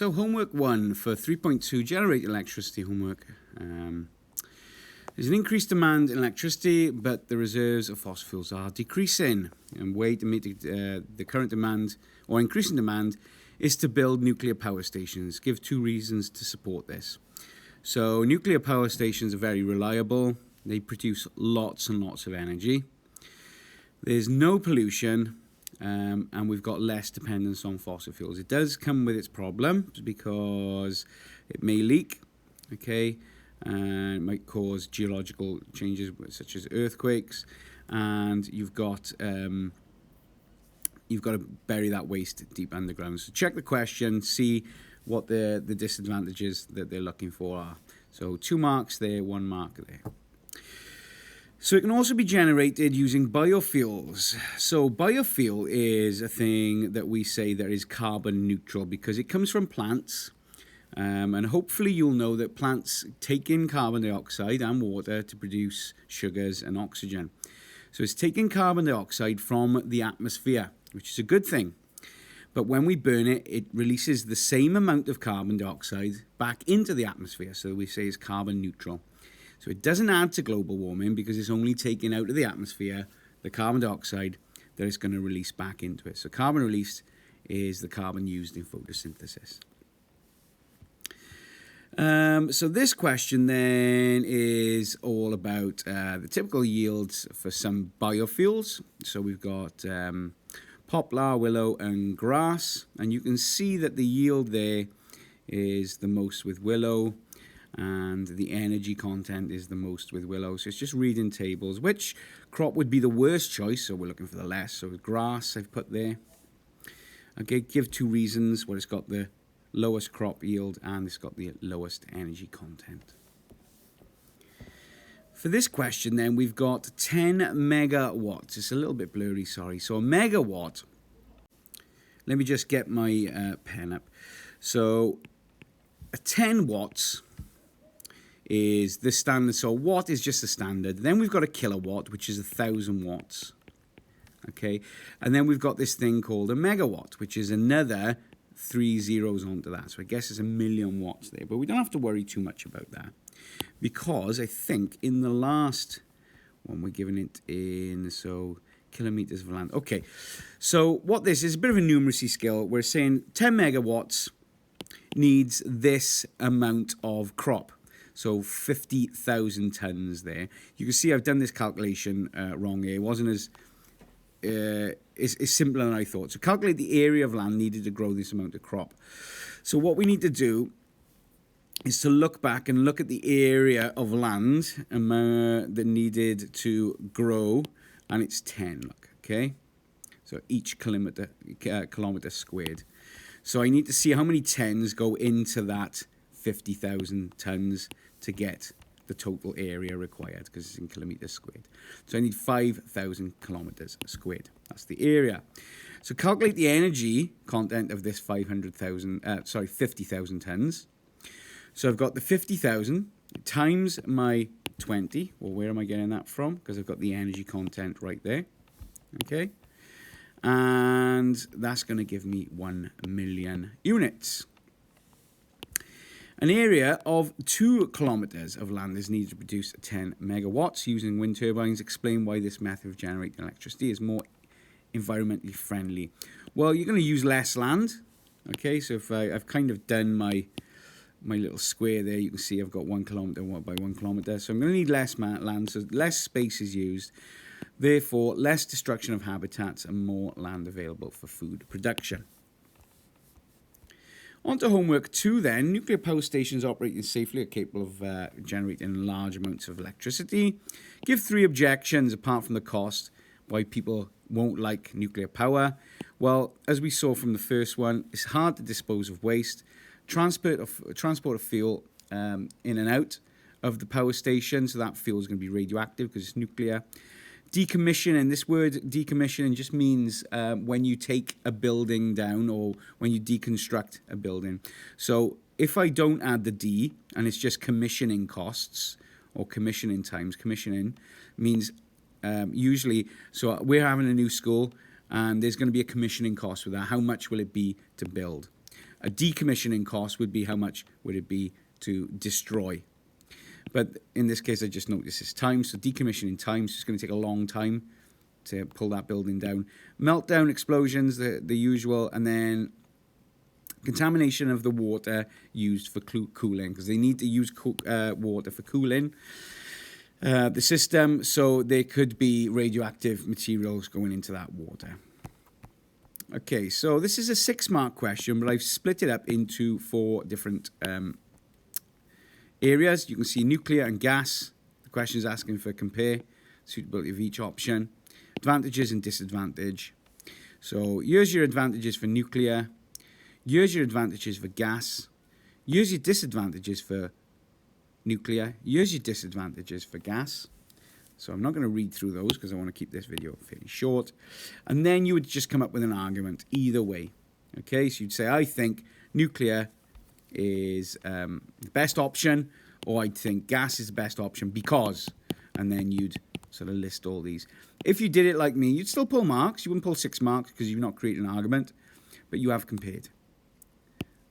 So homework 1 for 3.2, generate electricity homework. There's an increased demand in electricity, but the reserves of fossil fuels are decreasing. And way to meet the current demand or increasing demand is to build nuclear power stations. Give 2 reasons to support this. So nuclear power stations are very reliable. They produce lots and lots of energy. There's no pollution. And we've got less dependence on fossil fuels. It does come with its problems because it may leak, okay, and it might cause geological changes such as earthquakes, and you've got to bury that waste deep underground. So check the question, see what the disadvantages that they're looking for are. So 2 marks there, 1 mark there. So it can also be generated using biofuels. So biofuel is a thing that we say that is carbon neutral because it comes from plants. And hopefully you'll know that plants take in carbon dioxide and water to produce sugars and oxygen. So it's taking carbon dioxide from the atmosphere, which is a good thing. But when we burn it, it releases the same amount of carbon dioxide back into the atmosphere. So we say it's carbon neutral. So it doesn't add to global warming because it's only taking out of the atmosphere the carbon dioxide that it's going to release back into it. So carbon released is the carbon used in photosynthesis. So this question then is all about the typical yields for some biofuels. So we've got poplar, willow and grass. And you can see that the yield there is the most with willow, and the energy content is the most with willow. So it's just reading tables. Which crop would be the worst choice? So we're looking for the less. So grass I've put there. Okay, give 2 reasons. Well, it's got the lowest crop yield and it's got the lowest energy content. For this question then, we've got 10 megawatts. It's a little bit blurry, sorry. So a megawatt, let me just get my pen up. So a 10 watts is the standard. So watt is just the standard. Then we've got a kilowatt, which is 1,000 watts. Okay, and then we've got this thing called a megawatt, which is another 3 zeros onto that. So I guess it's 1,000,000 watts there, but we don't have to worry too much about that because I think in the last one we're giving it in kilometers of land. Okay, so what this is a bit of a numeracy skill. We're saying 10 megawatts needs this amount of crop. So 50,000 tons there. You can see I've done this calculation wrong here. It wasn't as simpler than I thought. So calculate the area of land needed to grow this amount of crop. So what we need to do is to look back and look at the area of land that needed to grow, and it's 10, look, okay? So each kilometer squared. So I need to see how many tens go into that 50,000 tons to get the total area required because it's in kilometers squared. So I need 5,000 kilometers squared. That's the area. So calculate the energy content of this 50,000 tons. So I've got the 50,000 times my 20. Well, where am I getting that from? Because I've got the energy content right there. Okay. And that's going to give me 1 million units. An area of 2 kilometers of land is needed to produce 10 megawatts using wind turbines. Explain why this method of generating electricity is more environmentally friendly. Well, you're going to use less land. Okay, so if I've kind of done my little square there, you can see I've got 1 kilometer by 1 kilometer. So I'm going to need less land, so less space is used. Therefore, less destruction of habitats and more land available for food production. On to homework 2 then. Nuclear power stations operating safely are capable of generating large amounts of electricity. Give 3 objections, apart from the cost, why people won't like nuclear power. Well, as we saw from the first one, it's hard to dispose of waste. Transport of fuel in and out of the power station, so that fuel is going to be radioactive because it's nuclear. Decommissioning, this word decommissioning just means when you take a building down or when you deconstruct a building. So if I don't add the D and it's just commissioning costs or commissioning times, commissioning means usually, so we're having a new school and there's going to be a commissioning cost with that. How much will it be to build? a decommissioning cost would be how much would it be to destroy. But in this case, I just noticed this time. So decommissioning time, so it's going to take a long time to pull that building down. Meltdown, explosions, the usual, and then contamination of the water used for cooling, because they need to use water for cooling the system, so there could be radioactive materials going into that water. Okay, so this is a 6-mark question, but I've split it up into 4 different areas. You can see nuclear and gas. The question is asking for compare suitability of each option. Advantages and disadvantage. So here's your advantages for nuclear. Here's your advantages for gas. Here's your disadvantages for nuclear. Here's your disadvantages for gas. So I'm not going to read through those because I want to keep this video fairly short. And then you would just come up with an argument either way. Okay, so you'd say, I think nuclear is the best option, or I think gas is the best option because, and then you'd sort of list all these. If you did it like me, you'd still pull marks. You wouldn't pull 6 marks because you've not created an argument, but you have compared.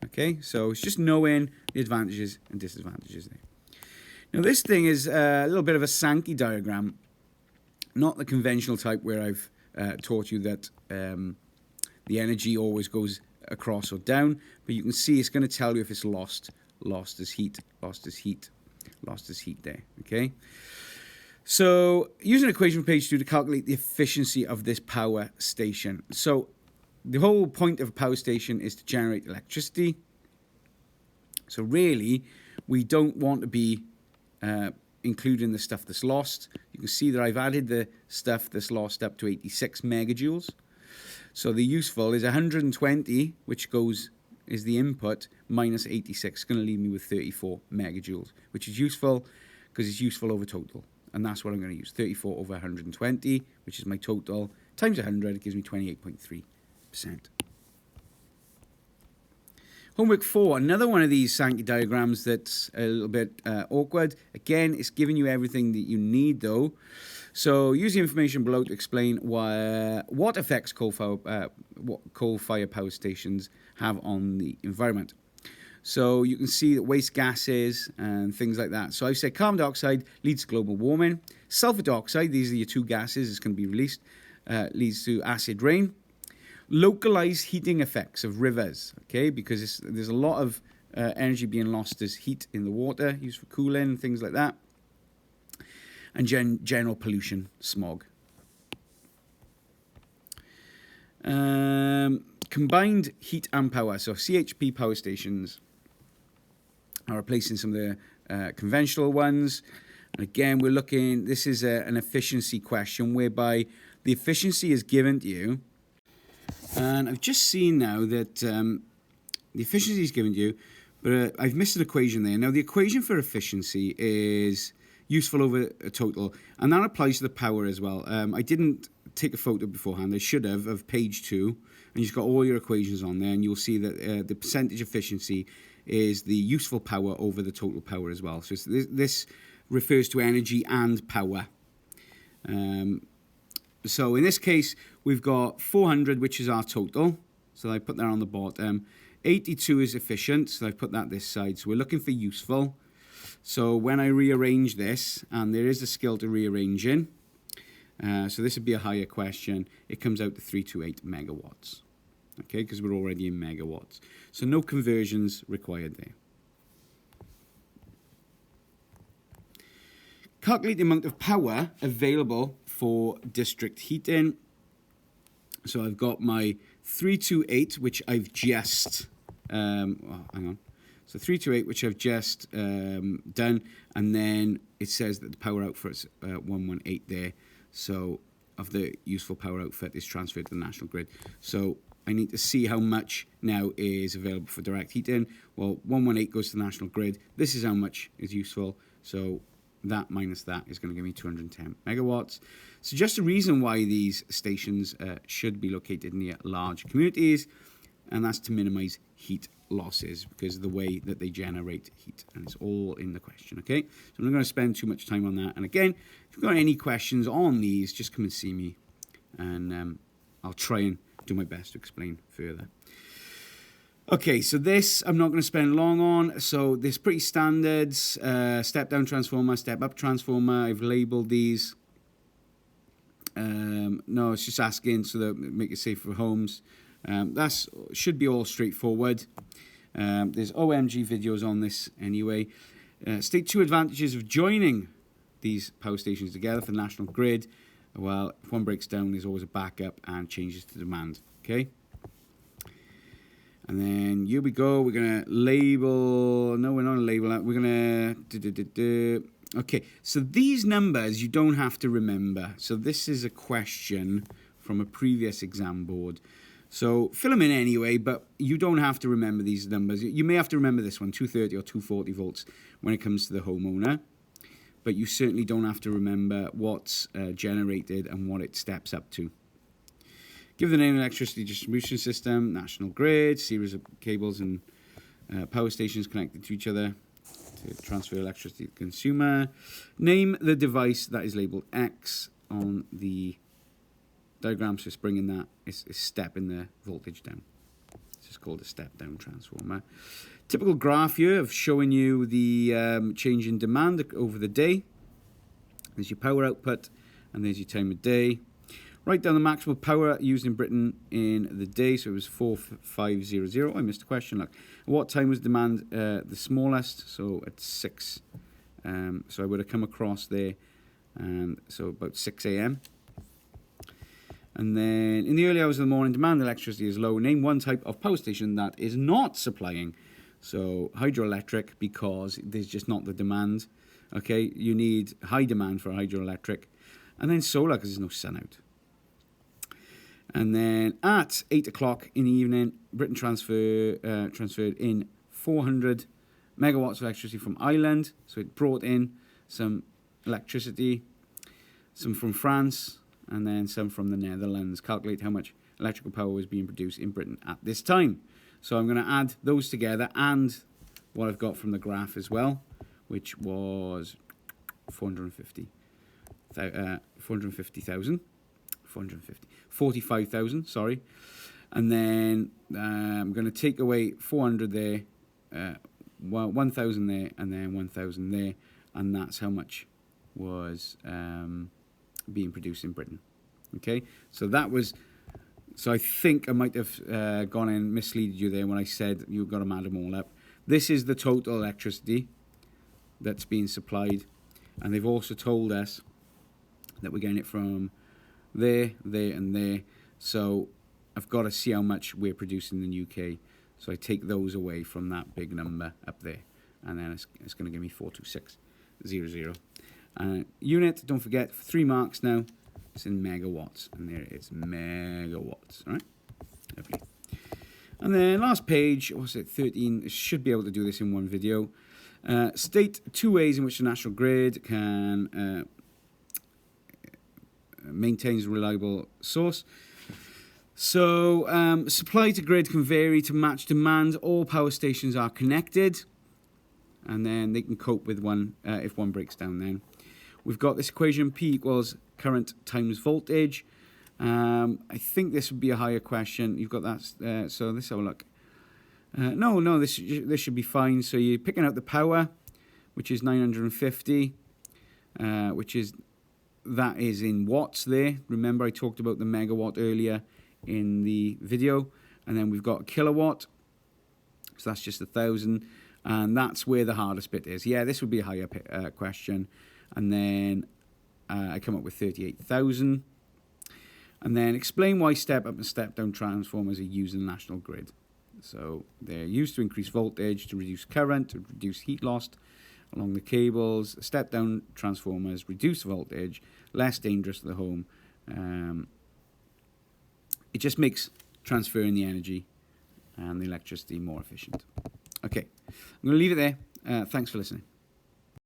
Okay, so it's just knowing the advantages and disadvantages there. Now this thing is a little bit of a Sankey diagram, not the conventional type where I've taught you that the energy always goes across or down, but you can see it's going to tell you if it's lost as heat, lost as heat, lost as heat there, okay? So use an equation from page 2 to calculate the efficiency of this power station. So the whole point of a power station is to generate electricity. So really, we don't want to be including the stuff that's lost. You can see that I've added the stuff that's lost up to 86 megajoules. So the useful is 120, which is the input, minus 86. It's going to leave me with 34 megajoules, which is useful because it's useful over total. And that's what I'm going to use, 34 over 120, which is my total, times 100, it gives me 28.3%. Homework 4, another one of these Sankey diagrams that's a little bit awkward. Again, it's giving you everything that you need, though. So use the information below to explain what effects coal-fired power stations have on the environment. So you can see that waste gases and things like that. So I've said carbon dioxide leads to global warming. Sulfur dioxide, these are your 2 gases, it's going to be released, leads to acid rain. Localized heating effects of rivers, okay, because there's a lot of energy being lost as heat in the water, used for cooling, things like that. And general pollution, smog. Combined heat and power, so CHP power stations are replacing some of the conventional ones. And again, we're looking, this is an efficiency question whereby the efficiency is given to you. And I've just seen now that the efficiency is given to you, but I've missed an equation there. Now, the equation for efficiency is useful over a total, and that applies to the power as well. I didn't take a photo beforehand. I should have, of page 2, and you've got all your equations on there, and you'll see that the percentage efficiency is the useful power over the total power as well. So this refers to energy and power. So in this case, we've got 400, which is our total. So I put that on the bottom. 82 is efficient, so I put that this side. So we're looking for useful. So when I rearrange this, and there is a skill to rearranging, so this would be a higher question, it comes out to 328 megawatts. Okay, because we're already in megawatts. So no conversions required there. Calculate the amount of power available for district heating. So I've got my 328, which I've just, hang on. So 328, which I've just done, and then it says that the power output's 118 there. So of the useful power output is transferred to the national grid. So I need to see how much now is available for direct heating. Well, 118 goes to the national grid. This is how much is useful. So that minus that is going to give me 210 megawatts. So just a reason why these stations should be located near large communities, and that's to minimize heat losses because of the way that they generate heat, and it's all in the question, okay? So I'm not going to spend too much time on that. And again, if you've got any questions on these, just come and see me, and I'll try and do my best to explain further. Okay, so this I'm not going to spend long on. So there's pretty standards, step-down transformer, step-up transformer. I've labelled these. No, it's just asking so that make it safe for homes. That should be all straightforward. There's OMG videos on this anyway. State 2 advantages of joining these power stations together for the national grid. Well, if one breaks down, there's always a backup and changes to demand. Okay. And then here we go. We're going to label. No, we're not going to label that. We're going to. Okay. So these numbers you don't have to remember. So this is a question from a previous exam board. So fill them in anyway, but you don't have to remember these numbers. You may have to remember this one, 230 or 240 volts, when it comes to the homeowner. But you certainly don't have to remember what's generated and what it steps up to. Give the name of electricity distribution system, national grid, series of cables and power stations connected to each other to transfer electricity to the consumer. Name the device that is labeled X on the diagram, so it's bringing that, it's stepping the voltage down. This is called a step-down transformer. Typical graph here of showing you the change in demand over the day. There's your power output, and there's your time of day. Write down the maximum power used in Britain in the day. So it was 4500. I missed a question. Look, at what time was demand the smallest? So at 6. So I would have come across there. So about 6 a.m. And then in the early hours of the morning, demand electricity is low. Name one type of power station that is not supplying. So hydroelectric, because there's just not the demand. Okay, you need high demand for hydroelectric. And then solar, because there's no sun out. And then at 8 o'clock in the evening, Britain transferred in 400 megawatts of electricity from Ireland. So it brought in some electricity, some from France, and then some from the Netherlands. Calculate how much electrical power was being produced in Britain at this time. So I'm going to add those together and what I've got from the graph as well, which was 45,000, sorry. And then I'm going to take away 400 there, 1,000 there, and then 1,000 there. And that's how much was being produced in Britain. Okay, so that was, so I think I might have gone and misled you there when I said you've got to add them all up. This is the total electricity that's being supplied. And they've also told us that we're getting it from there, there, and there. So I've got to see how much we're producing in the UK. So I take those away from that big number up there. And then it's going to give me 42600. Unit, don't forget, for 3 marks now, it's in megawatts. And there it is, megawatts. All right? Lovely. And then last page, what's it, 13. Should be able to do this in one video. State 2 ways in which the national grid can maintains a reliable source. So supply to grid can vary to match demand. All power stations are connected, and then they can cope with one if one breaks down. Then we've got this equation: P equals current times voltage. I think this would be a higher question. You've got that. So let's have a look. No, this should be fine. So you're picking out the power, which is 950, which is. That is in watts there. Remember I talked about the megawatt earlier in the video. And then we've got a kilowatt. So that's just 1,000. And that's where the hardest bit is. Yeah, this would be a higher question. And then I come up with 38,000. And then explain why step-up and step-down transformers are used in the national grid. So they're used to increase voltage, to reduce current, to reduce heat loss along the cables. Step-down transformers reduce voltage, less dangerous to the home. It just makes transferring the energy and the electricity more efficient. Okay, I'm going to leave it there. Thanks for listening.